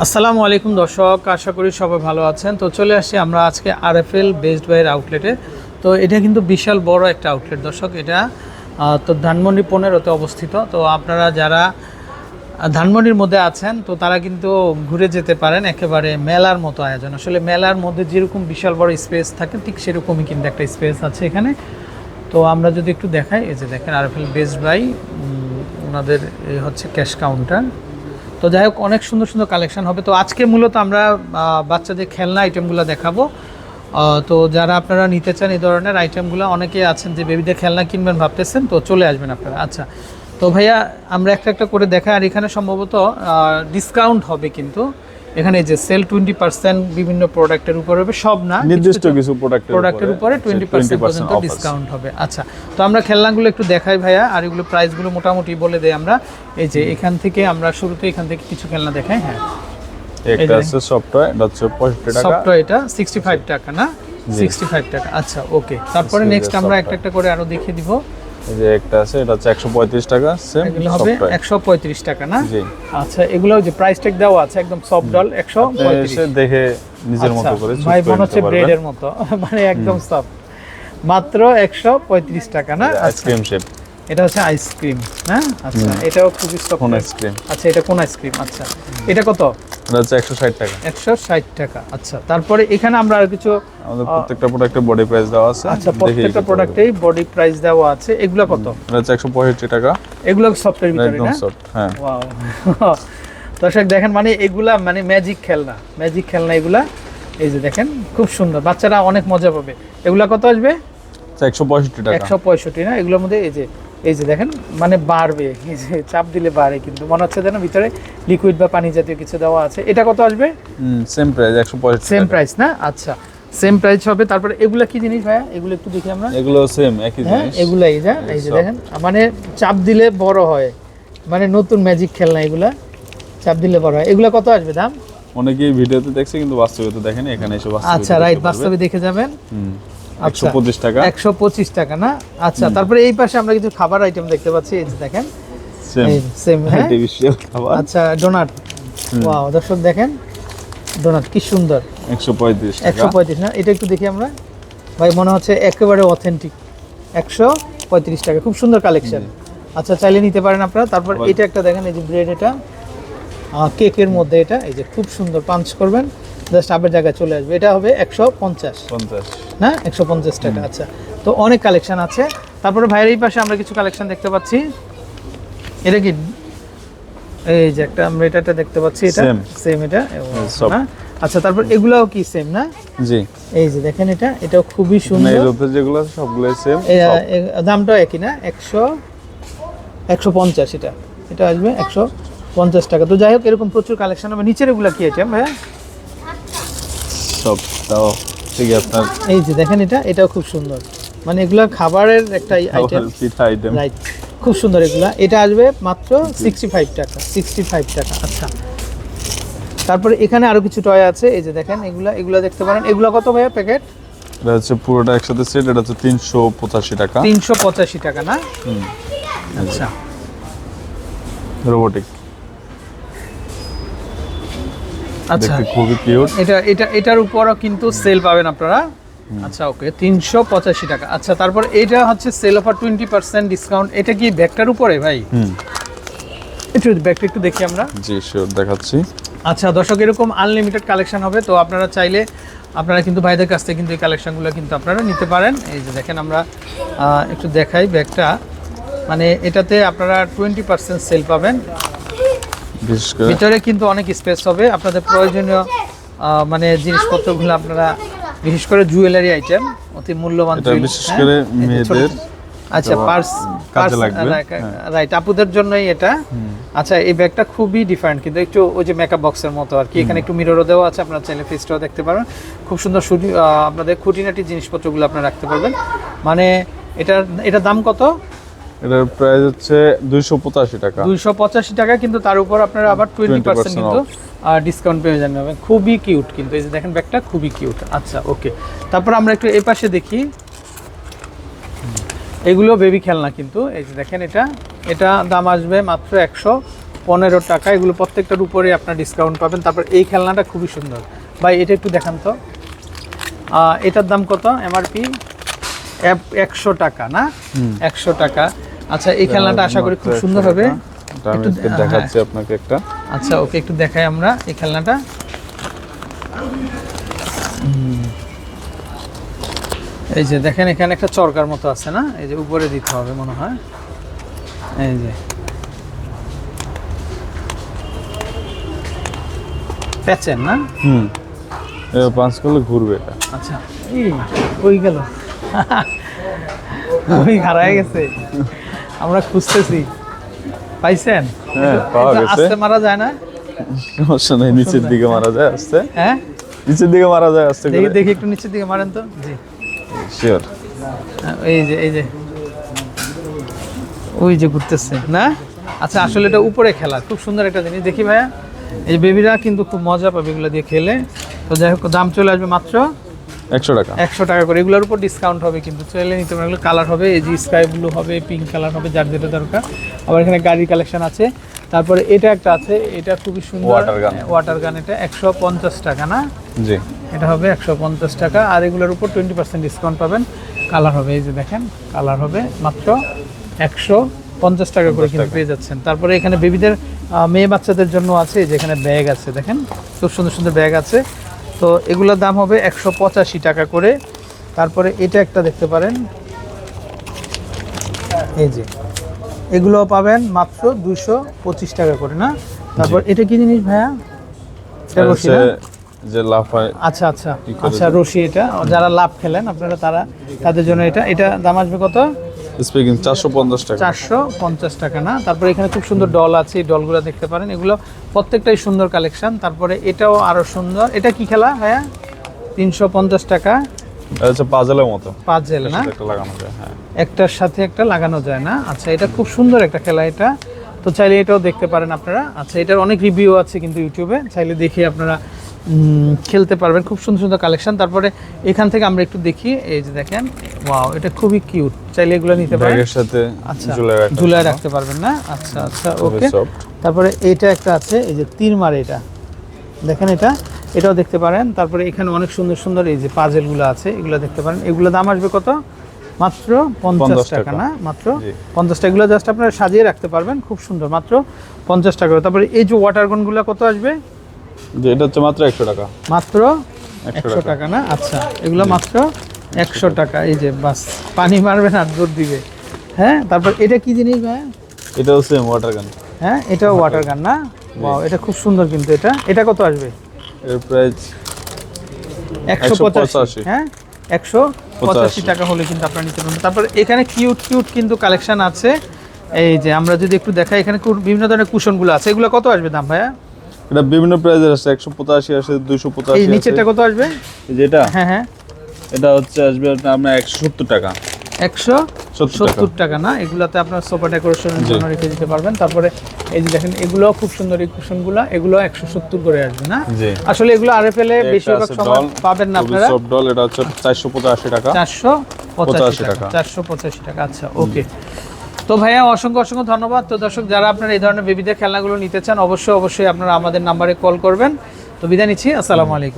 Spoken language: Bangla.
আসসালামু আলাইকুম দর্শক, আশা করি সবাই ভালো আছেন। তো চলে আসছি আমরা আজকে আরএফএল বেস্ট বাইয়ের আউটলেটে। তো এটা কিন্তু বিশাল বড় একটা আউটলেট দর্শক। এটা তো ধানমন্ডি 15-তে অবস্থিত। তো আপনারা যারা ধানমন্ডির মধ্যে আছেন তো তারা কিন্তু ঘুরে যেতে পারেন। একেবারে মেলার মতো আয়োজন, আসলে মেলার মধ্যে যেরকম বিশাল বড় স্পেস থাকে ঠিক সেরকমই কিন্তু একটা স্পেস আছে এখানে। তো আমরা যদি একটু দেখাই, এই যে দেখেন আরএফএল বেস্ট বাই, ওনাদের এই হচ্ছে ক্যাশ কাউন্টার। তো যাই হোক, অনেক সুন্দর সুন্দর কালেকশন হবে। তো আজকে মূলত আমরা বাচ্চাদের খেলনা আইটেমগুলো দেখাবো। তো যারা আপনারা নিতে চান এই ধরনের আইটেমগুলো, অনেকেই আছেন যে বেবিদের খেলনা কিনবেন ভাবতেছেন, তো চলে আসবেন আপনারা। আচ্ছা, তো ভাইয়া আমরা একটা একটা করে দেখাই। আর এখানে সম্ভবত ডিসকাউন্ট হবে, কিন্তু এখানে যে সেল 20% বিভিন্ন প্রোডাক্টের উপর হবে, সব না, নির্দিষ্ট কিছু প্রোডাক্টের উপরে 20% পর্যন্ত ডিসকাউন্ট হবে। আচ্ছা, তো আমরা খেলনাগুলো একটু দেখাই ভাইয়া, আর এগুলো প্রাইসগুলো মোটামুটি বলে দেই আমরা। এই যে এখান থেকে আমরা শুরুতে এখান থেকে কিছু খেলনা দেখাই। হ্যাঁ, একটা আছে সফটওয়্যার, এটা হচ্ছে 65 টাকা। সফটওয়্যার এটা 65 টাকা না, 65 টাকা। আচ্ছা, ওকে। তারপরে নেক্সট আমরা একটা একটা করে আরো দেখিয়ে দিব। এই যে একটা আছে, এটা হচ্ছে 135 টাকা। সেম এগুলো হবে 135 টাকা না? জি। আচ্ছা, এগুলো যে প্রাইস ট্যাগ দেওয়া আছে একদম সফট ডল 135। দেখে নিজের মতো করে চুজ ভাই, করে মনে হচ্ছে নিতে পারবেন। ব্রেডের মতো, মানে একদম সফট। মাত্র 135 টাকা না? আইসক্রিম শেপ, এটা হচ্ছে আইসক্রিম না? আচ্ছা, এটাও খুবই সফট। কোন আইসক্রিম? আচ্ছা, এটা কোন আইসক্রিম? আচ্ছা, এটা কত? এটা হচ্ছে 160 টাকা। 160 টাকা। আচ্ছা, তারপরে এখানে আমরা আর কিছু, আমাদের প্রত্যেকটা প্রোডাক্টের বডি প্রাইস দেওয়া আছে। আচ্ছা, প্রত্যেকটা প্রোডাক্টেই বডি প্রাইস দেওয়া আছে। এগুলো কত? এটা হচ্ছে 165 টাকা। এগুলো সফটের ভিতরে একদম না? সফট, হ্যাঁ। ওয়াও, দর্শক দেখেন, মানে এগুলা মানে ম্যাজিক খেলনা এগুলা। এই যে দেখেন, খুব সুন্দর, বাচ্চারা অনেক মজা পাবে। এগুলা কত আসবে? 165 টাকা। 165 না? এগুলোর মধ্যে এই যে দেখেন, মানে বাড়বে, এই যে চাপ দিলে বাড়ে, কিন্তু মনে হচ্ছে যেন ভিতরে লিকুইড বা পানি জাতীয় কিছু দেওয়া আছে। এটা কত আসবে? সেম প্রাইস 165 টাকা। সেম প্রাইস না? আচ্ছা, সেম প্রাইস হবে। তারপরে এগুলা কি জিনিস ভাইয়া? এগুলো একটু দেখি আমরা। এগুলো সেম একই হ্যাঁ, জিনিস। এগুলাই এই যে দেখেন, মানে চাপ দিলে বড় হয়, মানে নতুন ম্যাজিক খেলনা এগুলা, চাপ দিলে বড় হয়। এগুলা কত আসবে দাম? অনেকেই ভিডিওতে দেখছে কিন্তু বাস্তবে তো দেখেন, এখানে এসে বাস্তবে। আচ্ছা, রাইট, বাস্তবে দেখে যাবেন। 125 টাকা। 125 টাকা না? আচ্ছা, তারপরে এই পাশে আমরা কিছু খাবার আইটেম দেখতে পাচ্ছি। এই যে দেখেন, সেম। হ্যাঁ, আর্টিফিশিয়াল খাবার। আচ্ছা, ডোনাট। ওয়াও, দর্শক দেখেন ডোনাট কি সুন্দর। 135 টাকা। 135 না? এটা একটু দেখি আমরা। ভাই, মনে হচ্ছে একেবারে অথেন্টিক। 135 টাকা, খুব সুন্দর কালেকশন। আচ্ছা, চাইলে নিতে পারেন আপনারা। তারপর এটা একটা দেখেন, এই যে ব্রেড, এটা কেকের মধ্যে, এটা এই যে খুব সুন্দর, পাঞ্চ করবেন জাস্ট আবের জায়গায় চলে আসবে। এটা হবে 150 না? 150 টাকা। আচ্ছা, তো অনেক কালেকশন আছে। তারপরে ভাইয়ের এই পাশে আমরা কিছু কালেকশন দেখতে পাচ্ছি। এটা কি? এই যে একটা আমরা এটা দেখতে পাচ্ছি, এটা সেম, এটা না? আচ্ছা, তারপর এগুলাও কি সেম না? জি। এই যে দেখেন, এটাও খুবই সুন্দর। ইউরোপের যেগুলো আছে সবগুলো সেম। দামটাও একই না? 150। এটা আসবে 150 টাকা। তো যাই হোক, এরকম প্রচুর কালেকশন হবে। নিচের এগুলা কি আইটেম ভাইয়া? সব তাও ঠিক আছে আপনার। এই যে দেখেন, এটাও খুব সুন্দর, মানে এগুলা খাবারের একটা আইটেম, পিঠা আইটেম। রাইট, খুব সুন্দর এগুলা। এটা আসবে মাত্র 65 টাকা। 65 টাকা। আচ্ছা, তারপরে এখানে আরো কিছু টয় আছে। এই যে দেখেন, এগুলা দেখতে পারেন। এগুলা কত ভাইয়া প্যাকেট? এটা হচ্ছে পুরোটা একসাথে সেট, এটা হচ্ছে 385 টাকা। 385 টাকা না? আচ্ছা, রোবোটিক। আচ্ছা, দেখতে খুবই কিউট। এটার উপরও কিন্তু সেল পাবেন আপনারা। আচ্ছা, ওকে, 385 টাকা। আচ্ছা, তারপর এটা হচ্ছে সেল অফার 20% ডিসকাউন্ট। এটা কি ব্যাগটার উপরে ভাই? একটু ব্যাগটা একটু দেখি আমরা। জি, শিওর, দেখাচ্ছি। আচ্ছা দর্শক, এরকম আনলিমিটেড কালেকশন হবে। তো আপনারা চাইলে আপনারা কিন্তু ভাইদের কাছ থেকে কিন্তু এই কালেকশনগুলো কিন্তু আপনারা নিতে পারেন। এই যে দেখেন, আমরা একটু দেখাই ব্যাগটা, মানে এটাতে আপনারা 20% সেল পাবেন। বিশেষ করে ভিতরে কিন্তু অনেক স্পেস হবে। আপনাদের প্রয়োজনীয় মানে জিনিসপত্রগুলো আপনারা, বিশেষ করে জুয়েলারি আইটেম, অতি মূল্যবান, বিশেষ করে মেয়েদের, আচ্ছা, পার্স কাজে লাগবে, রাইট, আপুদের জন্যই এটা। আচ্ছা, এই ব্যাগটা খুবই ডিফারেন্ট, কিন্তু একটু ওই যে মেকআপ বক্সের মতো আর কি। এখানে একটু মিররও দেওয়া আছে, আপনারা চাইলে ফেসটাও দেখতে পারেন। খুব সুন্দর আপনাদের খুঁটিনাটি জিনিসপত্রগুলো আপনারা রাখতে পারবেন। মানে এটার দাম কত? এটার প্রাইস হচ্ছে 285 টাকা। 285 টাকা, কিন্তু তার উপর আপনারা আবার 20% কিন্তু ডিসকাউন্ট পেয়ে যাবেন। খুবই কিউট কিন্তু, এই যে দেখেন ব্যাগটা খুবই কিউট। আচ্ছা, ওকে। তারপর আমরা একটু এই পাশে দেখি। এগুলো বেবি খেলনা কিন্তু, এই যে দেখেন, এটা দাম আসবে মাত্র 15 টাকা। এগুলো প্রত্যেকটার উপরে আপনার ডিসকাউন্ট পাবেন। তারপর এই খেলনাটা খুবই সুন্দর ভাই, এটা একটু দেখান তো। এটার দাম কত এমআরপি? 100 টাকা না? 100 টাকা। আচ্ছা, এই খেলনাটা আশা করি খুব সুন্দর হবে। আমি দেখাচ্ছি আপনাকে একটা। আচ্ছা ওকে, একটু দেখাই আমরা এই খেলনাটা। এই যে দেখেন এখানে একটা চরকার মতো আছে না, এই যে উপরে দিতে হবে মনে হয়। এই যে প্যাচেন না? পাঁচ করলে ঘুরবে এটা। আচ্ছা, এই কই গেল? ওই হারায় গেছে, আমরা খুঁজতেছি। পাইছেন? হ্যাঁ, পাওয়া এটা গেছে। আস্তে মারা যায় না? সমস্যা নেই, নিচের দিকে মারা যায় আস্তে। হ্যাঁ, নিচের দিকে মারা যায় আস্তে দেখি করে। দেখি একটু নিচের দিকে মারেন তো। জি, শিওর। এই যে এই যে ওই যে ঘুরতেছে না? আচ্ছা, আসলে এটা উপরে খেলা, খুব সুন্দর একটা জিনিস। দেখি ভাইয়া, এই বেবিরা কিন্তু খুব মজা পাবে এগুলো দিয়ে খেলে। তো যাই হোক, দাম চলে আসবে মাত্র 100 টাকা। 100 টাকা করে। এগুলোর উপর ডিসকাউন্ট হবে কিন্তু, চলে নিতে পারেন। এগুলো কালার হবে, এই যে স্কাই ব্লু হবে, পিঙ্ক কালার হবে, যার যেটা দরকার। আবার এখানে গাড়ির কালেকশন আছে। তারপরে এটা একটা আছে, এটা খুবই সুন্দর ওয়াটার গান। এটা 150 টাকা না? জি, এটা হবে 150 টাকা। আর এগুলোর উপর 20% ডিসকাউন্ট পাবেন। কালার হবে, এই যে দেখেন, কালার হবে মাত্র 150 টাকা করে কিন্তু পেয়ে যাচ্ছেন। তারপরে এখানে বেবিদের মেয়ে বাচ্চাদের জন্য আছে, এই যে এখানে ব্যাগ আছে, দেখেন খুব সুন্দর সুন্দর ব্যাগ আছে। তো এগুলোর দাম হবে 185 টাকা করে। তারপরে এটা একটা দেখতে পারেন, এই যে এগুলো পাবেন মাত্র 225 টাকা করে না? তারপর এটা কি জিনিস ভাইয়া? এটা রশি না? যে লাফায়। আচ্ছা আচ্ছা আচ্ছা, রশি। এটা যারা লাভ খেলেন আপনারা, তাদের জন্য এটা দাম আসবে কত? স্পিকিং 450 টাকা। 450 টাকা না? তারপরে এখানে খুব সুন্দর ডল আছে, এই ডলগুলো দেখতে পারেন। এগুলো প্রত্যেকটাই সুন্দর কালেকশন। তারপরে এটাও আরো সুন্দর। এটা কি খেলা ভাইয়া? 350 টাকা। এটা হচ্ছে পাজলের মতো, পাজেল না? একটা লাগানো যায়। হ্যাঁ, একটার সাথে একটা লাগানো যায় না? আচ্ছা, এটা খুব সুন্দর একটা খেলা এটা। তো চাইলে এটাও দেখতে পারেন আপনারা। আচ্ছা, এটার অনেক রিভিউ আছে কিন্তু ইউটিউবে, চাইলে দেখে আপনারা খেলতে পারবেন। খুব সুন্দর সুন্দর কালেকশন। তারপরে এখান থেকে আমরা একটু দেখি, এই যে দেখেন, ওয়াও, এটা খুবই কিউট। চাইলে এগুলো নিতে পারেন, ব্যাগের সাথে আচ্ছা ঝুলায় রাখতে পারবেন না? আচ্ছা আচ্ছা, খুবই ওকে। soft। তারপরে এইটা একটা আছে, এই যে তীর মারে, এটা দেখেন, এটাও দেখতে পারেন। তারপরে এখানে অনেক সুন্দর সুন্দর এই যে পাজেলগুলো আছে, এগুলো দেখতে পারেন। এগুলো দাম আসবে কত? মাত্র 50 টাকা না? মাত্র 50 টাকা। এগুলো জাস্ট আপনারা সাজিয়ে রাখতে পারবেন, খুব সুন্দর, মাত্র 50 টাকা। তারপরে এই যে ওয়াটার গানগুলো কত আসবে? যে এটা হচ্ছে মাত্র 100 টাকা। মাত্র 100 টাকা না? আচ্ছা, এগুলো মাত্র 100 টাকা। এই যে বাস পানি মারবে না, দৌড় দিবে। হ্যাঁ, তারপর এটা কি জিনিস ভাই? এটাও সেম ওয়াটার গান। হ্যাঁ, এটাও ওয়াটার গান না? ওয়াও, এটা খুব সুন্দর কিন্তু। এটা কত আসবে? এর প্রাইস 185। হ্যাঁ, 185 টাকা হলে কিন্তু আপনারা নিতে পারবেন। তারপর এখানে কিউট কিউট কিন্তু কালেকশন আছে। এই যে আমরা যদি একটু দেখাই, এখানে বিভিন্ন ধরনের কুশনগুলো আছে। এগুলো কত আসবে দাম ভাইয়া? এটা বিভিন্ন প্রাইসের আছে, 185 আছে, 285 এই আছে। নিচেরটা কত আসবে? যেটা হ্যাঁ হ্যাঁ, এটা হচ্ছে আসবে আপনার 170 টাকা। 170 টাকা না? এগুলাতে আপনার সোফা ডেকোরেশনের জন্য রেখে দিতে পারবেন। তারপরে এই যে দেখেন, এগুলো খুব সুন্দর, এই কুশনগুলো, এগুলো 170 করে আসবে না? জি। আসলে এগুলো আরএফএল এ বেশিরভাগ সময় পাবেন না আপনারা। সব ডল, এটা হচ্ছে 485 টাকা। 485 টাকা। 485 টাকা। আচ্ছা, ওকে। তো ভাইয়া অসংখ্য অসংখ্য ধন্যবাদ। তো দর্শক, যারা আপনারা এই ধরনের বেবিদের খেলনাগুলো নিতে চান, অবশ্যই আপনারা আমাদের নাম্বারে কল করবেন। তো বিদায় নিচ্ছি, আসসালামু আলাইকুম।